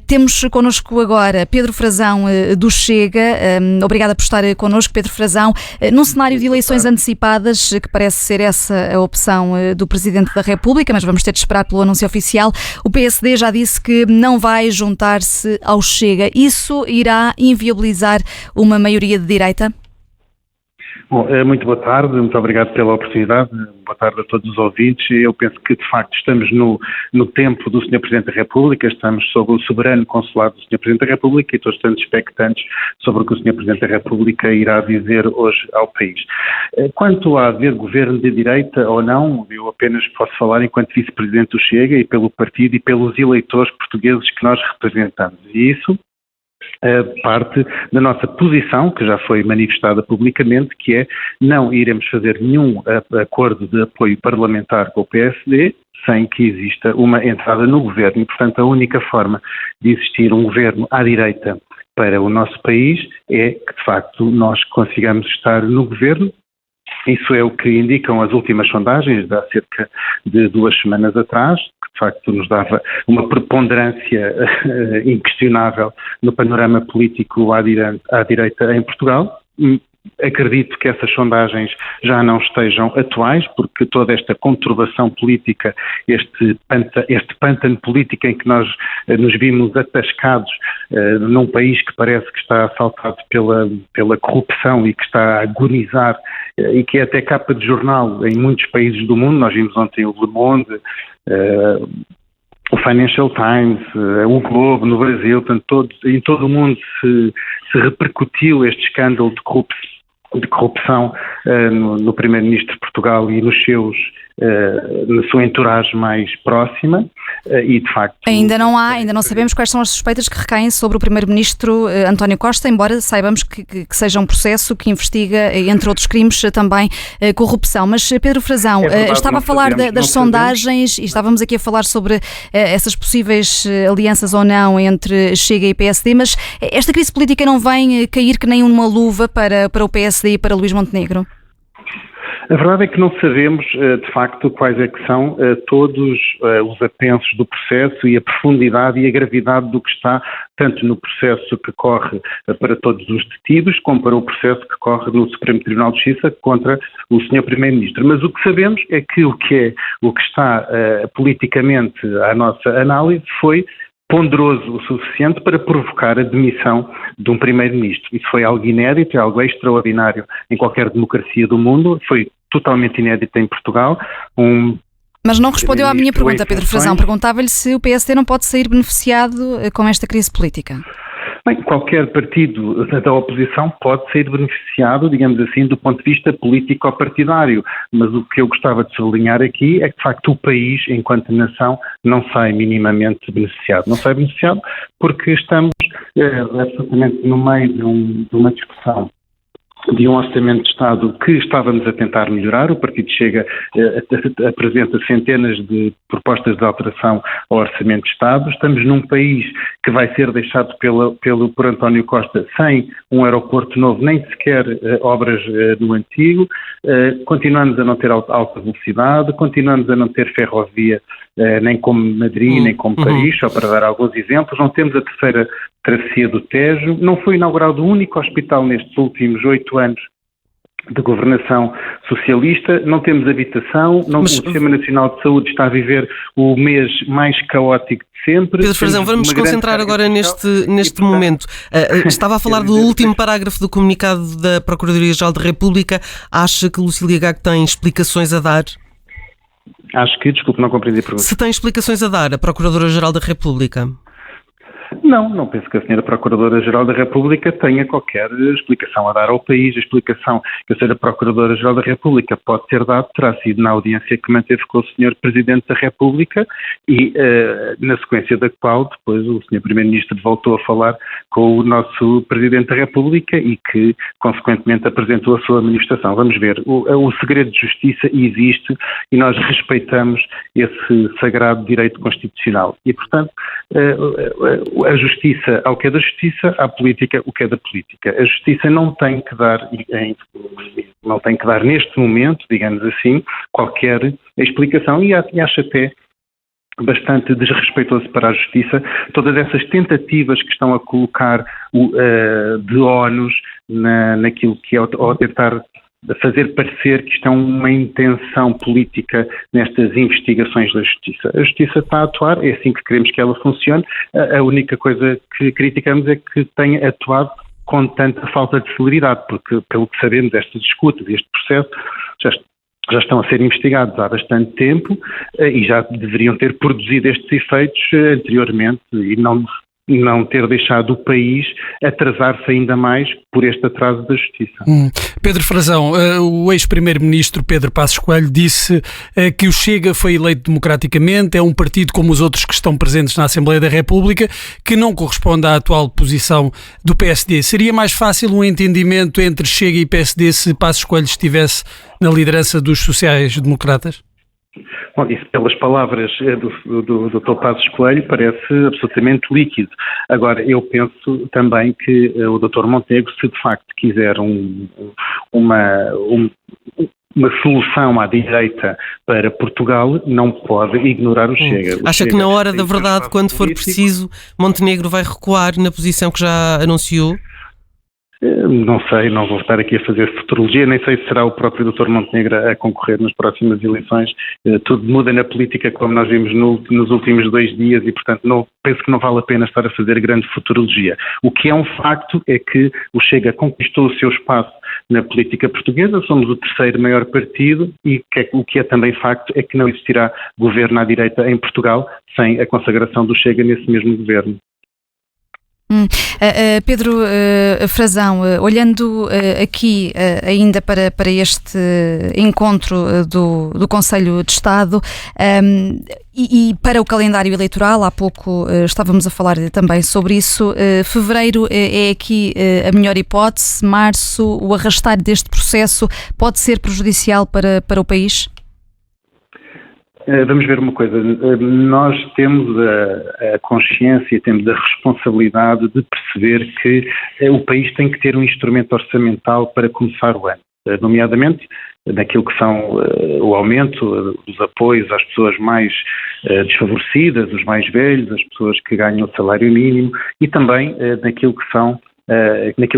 Temos connosco agora Pedro Frazão do Chega. Obrigada por estar connosco, Pedro Frazão. Num cenário de eleições antecipadas, que parece ser essa a opção do Presidente da República, mas vamos ter de esperar pelo anúncio oficial, o PSD já disse que não vai juntar-se ao Chega. Isso irá inviabilizar uma maioria de direita? Bom, muito boa tarde, muito obrigado pela oportunidade, boa tarde a todos os ouvintes. Eu penso que, de facto, estamos no tempo do Sr. Presidente da República, estamos sob o soberano consulado do Sr. Presidente da República e todos estamos expectantes sobre o que o Sr. Presidente da República irá dizer hoje ao país. Quanto a haver governo de direita ou não, eu apenas posso falar enquanto Vice-Presidente do Chega e pelo partido e pelos eleitores portugueses que nós representamos. E isso parte da nossa posição, que já foi manifestada publicamente, que é não iremos fazer nenhum acordo de apoio parlamentar com o PSD sem que exista uma entrada no governo. E, portanto, a única forma de existir um governo à direita para o nosso país é que, de facto, nós consigamos estar no governo. Isso é o que indicam as últimas sondagens de há cerca de 2 semanas atrás, que de facto nos dava uma preponderância inquestionável no panorama político à direita em Portugal. Acredito que essas sondagens já não estejam atuais, porque toda esta conturbação política, este pântano político em que nós nos vimos atascados num país que parece que está assaltado pela corrupção e que está a agonizar e que é até capa de jornal em muitos países do mundo. Nós vimos ontem o Le Monde, o Financial Times, o Globo no Brasil, portanto, em todo o mundo se repercutiu este escândalo de corrupção no Primeiro-Ministro de Portugal e na sua entourage mais próxima e, de facto... Ainda não sabemos quais são as suspeitas que recaem sobre o Primeiro-Ministro António Costa, embora saibamos que seja um processo que investiga, entre outros crimes, também corrupção. Mas, Pedro Frazão, estava a falar das sondagens e estávamos aqui a falar sobre essas possíveis alianças ou não entre Chega e PSD, mas esta crise política não vem cair que nem uma luva para o PSD e para Luís Montenegro? A verdade é que não sabemos, de facto, quais é que são todos os apensos do processo e a profundidade e a gravidade do que está, tanto no processo que corre para todos os detidos, como para o processo que corre no Supremo Tribunal de Justiça contra o Sr. Primeiro-Ministro. Mas o que sabemos é que o que está politicamente à nossa análise foi ponderoso o suficiente para provocar a demissão de um Primeiro-Ministro. Isso foi algo inédito, é algo extraordinário em qualquer democracia do mundo, foi totalmente inédito em Portugal. Mas não respondeu à minha pergunta, Pedro Frazão. Perguntava-lhe se o PSD não pode sair beneficiado com esta crise política. Bem, qualquer partido da oposição pode sair beneficiado, digamos assim, do ponto de vista político-partidário, mas o que eu gostava de sublinhar aqui é que, de facto, o país, enquanto nação, não sai minimamente beneficiado. Não sai beneficiado porque estamos absolutamente no meio de uma discussão de um orçamento de Estado que estávamos a tentar melhorar. O Partido Chega apresenta centenas de propostas de alteração ao orçamento de Estado. Estamos num país que vai ser deixado por António Costa sem um aeroporto novo, nem sequer obras do antigo. Continuamos a não ter alta velocidade, continuamos a não ter ferrovia nem como Madrid, nem como Paris, só para dar alguns exemplos. Não temos a terceira travessia do Tejo. Não foi inaugurado o único hospital nestes últimos 8 anos de governação socialista. Não temos habitação. O Sistema Nacional de Saúde está a viver o mês mais caótico de sempre. Pedro Frazão, vamos concentrar agora neste momento. Estava a falar do último parágrafo do comunicado da Procuradoria-Geral da República. Acha que Lucília Gago tem explicações a dar? Acho que, desculpe, não compreendi a pergunta. Se tem explicações a dar a Procuradora-Geral da República? Não penso que a Sra. Procuradora-Geral da República tenha qualquer explicação a dar ao país. A explicação que a Sra. Procuradora-Geral da República pode ter dado terá sido na audiência que manteve com o Sr. Presidente da República e na sequência da qual depois o Sr. Primeiro-Ministro voltou a falar com o nosso Presidente da República e que, consequentemente, apresentou a sua manifestação. Vamos ver, o segredo de justiça existe e nós respeitamos esse sagrado direito constitucional. E, portanto, a justiça ao que é da justiça, à política o que é da política. A justiça não tem que dar neste momento, digamos assim, qualquer explicação e acho até bastante desrespeitoso para a justiça, todas essas tentativas que estão a colocar de ónus naquilo que é ao tentar fazer parecer que isto é uma intenção política nestas investigações da Justiça. A Justiça está a atuar, é assim que queremos que ela funcione. A única coisa que criticamos é que tenha atuado com tanta falta de celeridade, porque, pelo que sabemos, estas escutas e este processo já estão a ser investigados há bastante tempo e já deveriam ter produzido estes efeitos anteriormente e não ter deixado o país atrasar-se ainda mais por este atraso da Justiça. Pedro Frazão, o ex-primeiro-ministro Pedro Passos Coelho disse que o Chega foi eleito democraticamente, é um partido como os outros que estão presentes na Assembleia da República, que não corresponde à atual posição do PSD. Seria mais fácil um entendimento entre Chega e PSD se Passos Coelho estivesse na liderança dos sociais-democratas? Bom, isso pelas palavras do Dr. Passos Coelho parece absolutamente líquido. Agora, eu penso também que o Dr. Montenegro, se de facto quiser uma solução à direita para Portugal, não pode ignorar o Chega. Acha que na hora da verdade, quando for preciso, Montenegro vai recuar na posição que já anunciou? Não sei, não vou estar aqui a fazer futurologia, nem sei se será o próprio Dr. Montenegro a concorrer nas próximas eleições. Tudo muda na política, como nós vimos nos últimos 2 dias e, portanto, penso que não vale a pena estar a fazer grande futurologia. O que é um facto é que o Chega conquistou o seu espaço na política portuguesa, somos o 3º maior partido e o que é também facto é que não existirá governo à direita em Portugal sem a consagração do Chega nesse mesmo governo. Pedro Frazão, olhando aqui ainda para este encontro do Conselho de Estado e para o calendário eleitoral, há pouco estávamos a falar também sobre isso, fevereiro é aqui a melhor hipótese, março, o arrastar deste processo pode ser prejudicial para o país? Vamos ver uma coisa, nós temos a consciência e temos a responsabilidade de perceber que o país tem que ter um instrumento orçamental para começar o ano, nomeadamente naquilo que são o aumento dos apoios às pessoas mais desfavorecidas, os mais velhos, as pessoas que ganham o salário mínimo e também naquilo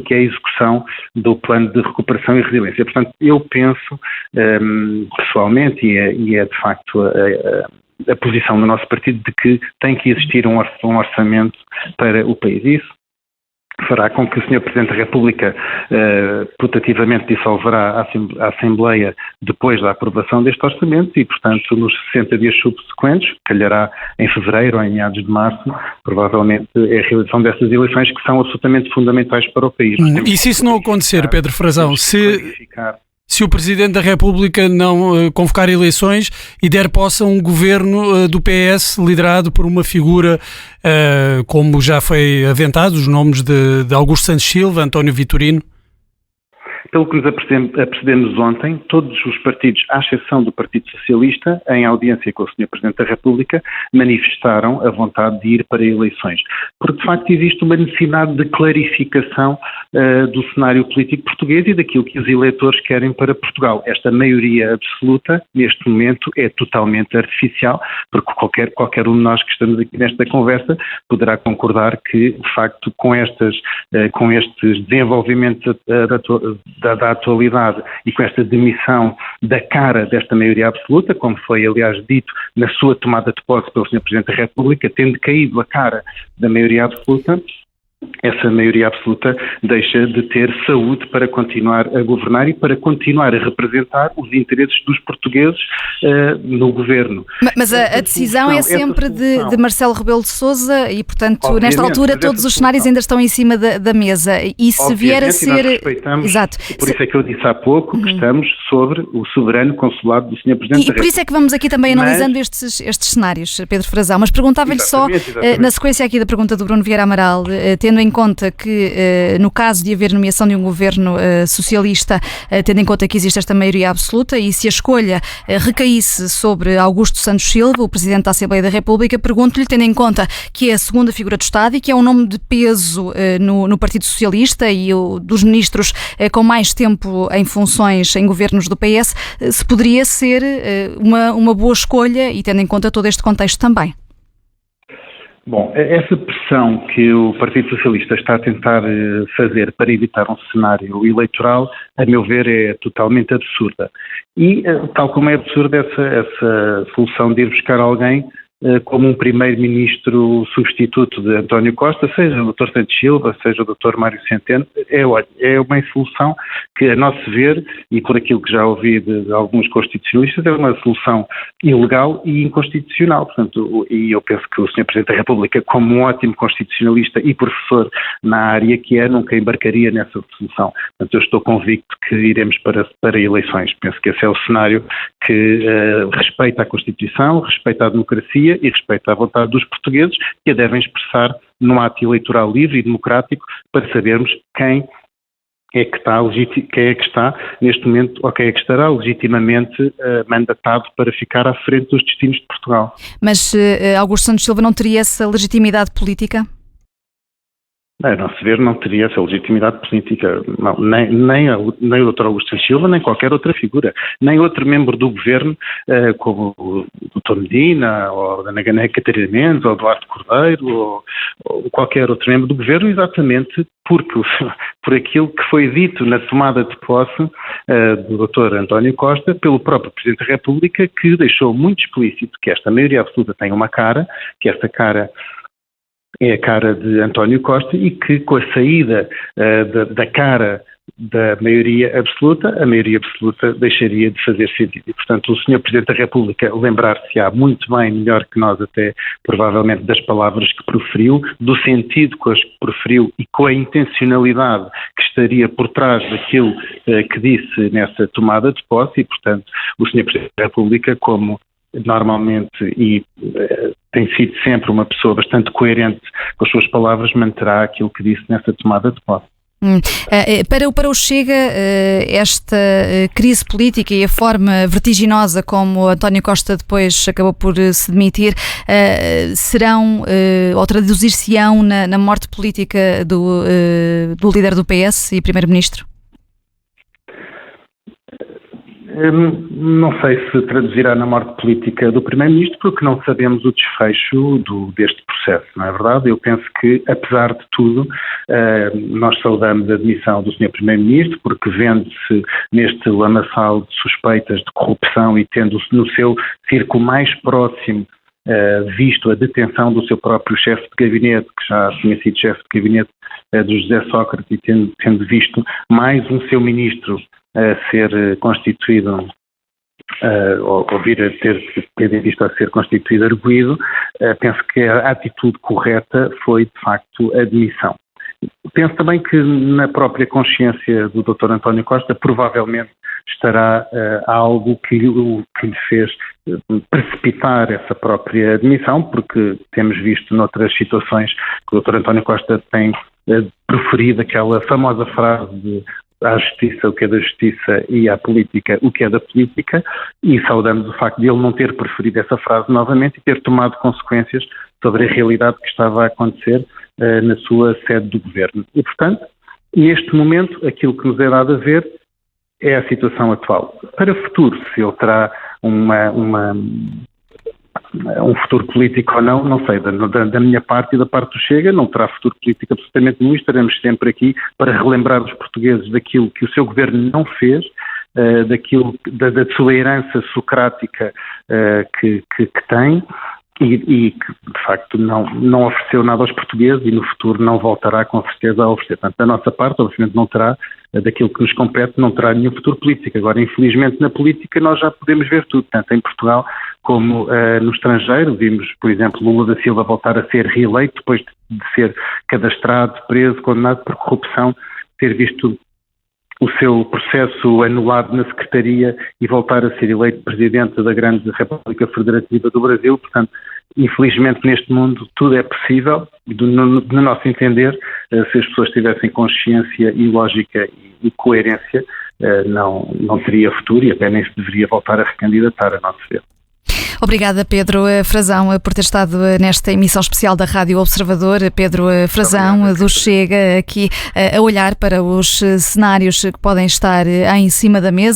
que é a execução do plano de recuperação e resiliência. Portanto, eu penso pessoalmente, e é de facto a posição do nosso partido, de que tem que existir um orçamento para o país. Isso fará com que o Sr. Presidente da República putativamente dissolverá a Assembleia depois da aprovação deste orçamento e, portanto, nos 60 dias subsequentes, calhará em fevereiro ou em meados de março, provavelmente é a realização dessas eleições que são absolutamente fundamentais para o país. E se isso não acontecer, Pedro Frazão, se o Presidente da República não convocar eleições e der posse a um governo do PS liderado por uma figura como já foi aventado, os nomes de Augusto Santos Silva, António Vitorino? Pelo que nos apercebemos ontem, todos os partidos, à exceção do Partido Socialista, em audiência com o Sr. Presidente da República, manifestaram a vontade de ir para eleições. Porque, de facto, existe uma necessidade de clarificação do cenário político português e daquilo que os eleitores querem para Portugal. Esta maioria absoluta, neste momento, é totalmente artificial, porque qualquer um de nós que estamos aqui nesta conversa poderá concordar que, de facto, com estes desenvolvimentos da atualidade e com esta demissão da cara desta maioria absoluta, como foi, aliás, dito na sua tomada de posse pelo Sr. Presidente da República, tendo caído a cara da maioria absoluta, essa maioria absoluta deixa de ter saúde para continuar a governar e para continuar a representar os interesses dos portugueses no governo. Mas a decisão é sempre de Marcelo Rebelo de Sousa e, portanto, nesta altura todos os cenários ainda estão em cima da mesa. E se vier a ser... Exato. Por isso é que eu disse há pouco que estamos sobre o soberano consulado do Sr. Presidente da República. E por isso é que vamos aqui também analisando estes cenários, Pedro Frazão. Mas perguntava-lhe só, na sequência aqui da pergunta do Bruno Vieira Amaral, tendo em conta que, no caso de haver nomeação de um governo socialista, tendo em conta que existe esta maioria absoluta, e se a escolha recaísse sobre Augusto Santos Silva, o Presidente da Assembleia da República, pergunto-lhe, tendo em conta que é a segunda figura do Estado e que é um nome de peso no Partido Socialista e dos ministros com mais tempo em funções em governos do PS, se poderia ser uma boa escolha e tendo em conta todo este contexto também. Bom, essa pressão que o Partido Socialista está a tentar fazer para evitar um cenário eleitoral, a meu ver, é totalmente absurda. E, tal como é absurda essa solução de ir buscar alguém como um primeiro-ministro substituto de António Costa, seja o Dr. Santos Silva, seja o Dr. Mário Centeno, é uma solução que, a nosso ver, e por aquilo que já ouvi de alguns constitucionalistas, é uma solução ilegal e inconstitucional. Portanto, e eu penso que o Sr. Presidente da República, como um ótimo constitucionalista e professor na área que é, nunca embarcaria nessa solução. Portanto, eu estou convicto que iremos para eleições. Penso que esse é o cenário que respeita a Constituição, respeita a democracia e respeita a vontade dos portugueses, que a devem expressar num ato eleitoral livre e democrático para sabermos quem é que está neste momento, ou quem é que estará legitimamente mandatado para ficar à frente dos destinos de Portugal. Mas Augusto Santos Silva não teria essa legitimidade política? A nosso ver, não teria essa legitimidade política, não, nem o Dr. Augusto Santos Silva, nem qualquer outra figura, nem outro membro do governo, como o Dr. Medina, ou a Ana Gané Catarina Mendes, ou Eduardo Cordeiro, ou qualquer outro membro do governo, exatamente por aquilo que foi dito na tomada de posse do Dr. António Costa pelo próprio Presidente da República, que deixou muito explícito que esta maioria absoluta tem uma cara, que esta cara é a cara de António Costa e que com a saída da cara da maioria absoluta, a maioria absoluta deixaria de fazer sentido. E, portanto, o Sr. Presidente da República lembrar-se-á muito bem, melhor que nós até, provavelmente, das palavras que proferiu, do sentido que as proferiu e com a intencionalidade que estaria por trás daquilo que disse nessa tomada de posse e, portanto, o Sr. Presidente da República, como normalmente e tem sido sempre uma pessoa bastante coerente com as suas palavras, manterá aquilo que disse nessa tomada de posse. Para o Chega, esta crise política e a forma vertiginosa como António Costa depois acabou por se demitir serão ou traduzir-se-ão na morte política do líder do PS e primeiro-ministro? Não sei se traduzirá na morte política do Primeiro-Ministro, porque não sabemos o desfecho deste processo, não é verdade? Eu penso que, apesar de tudo, nós saudamos a demissão do Sr. Primeiro-Ministro, porque vendo-se neste lamaçal de suspeitas de corrupção e tendo no seu círculo mais próximo visto a detenção do seu próprio chefe de gabinete, que já tinha sido chefe de gabinete do José Sócrates, e tendo visto mais um seu ministro a ser constituído, ou vir a ter visto a ser constituído arguido, penso que a atitude correta foi, de facto, a demissão. Penso também que na própria consciência do Dr. António Costa provavelmente estará algo que lhe fez precipitar essa própria demissão, porque temos visto noutras situações que o Dr. António Costa tem proferido aquela famosa frase de à justiça o que é da justiça e à política o que é da política, e saudamos o facto de ele não ter preferido essa frase novamente e ter tomado consequências sobre a realidade que estava a acontecer na sua sede do governo. E, portanto, neste momento, aquilo que nos é dado a ver é a situação atual. Para o futuro, se ele terá um futuro político ou não sei, da minha parte e da parte do Chega, não terá futuro político absolutamente nenhum, estaremos sempre aqui para relembrar os portugueses daquilo que o seu governo não fez, da sua herança socrática que tem e que, de facto, não ofereceu nada aos portugueses e no futuro não voltará com certeza a oferecer. Portanto, da nossa parte, obviamente, não terá, daquilo que nos compete, não terá nenhum futuro político. Agora, infelizmente, na política nós já podemos ver tudo, tanto em Portugal como no estrangeiro. Vimos, por exemplo, Lula da Silva voltar a ser reeleito depois de ser cadastrado, preso, condenado por corrupção, ter visto o seu processo anulado na Secretaria e voltar a ser eleito Presidente da grande República Federativa do Brasil. Portanto, infelizmente neste mundo tudo é possível, no nosso entender, se as pessoas tivessem consciência e lógica e coerência, não teria futuro e até nem se deveria voltar a recandidatar, a nosso ver. Obrigada, Pedro Frazão, por ter estado nesta emissão especial da Rádio Observador. Pedro Frazão, do Chega, aqui a olhar para os cenários que podem estar em cima da mesa.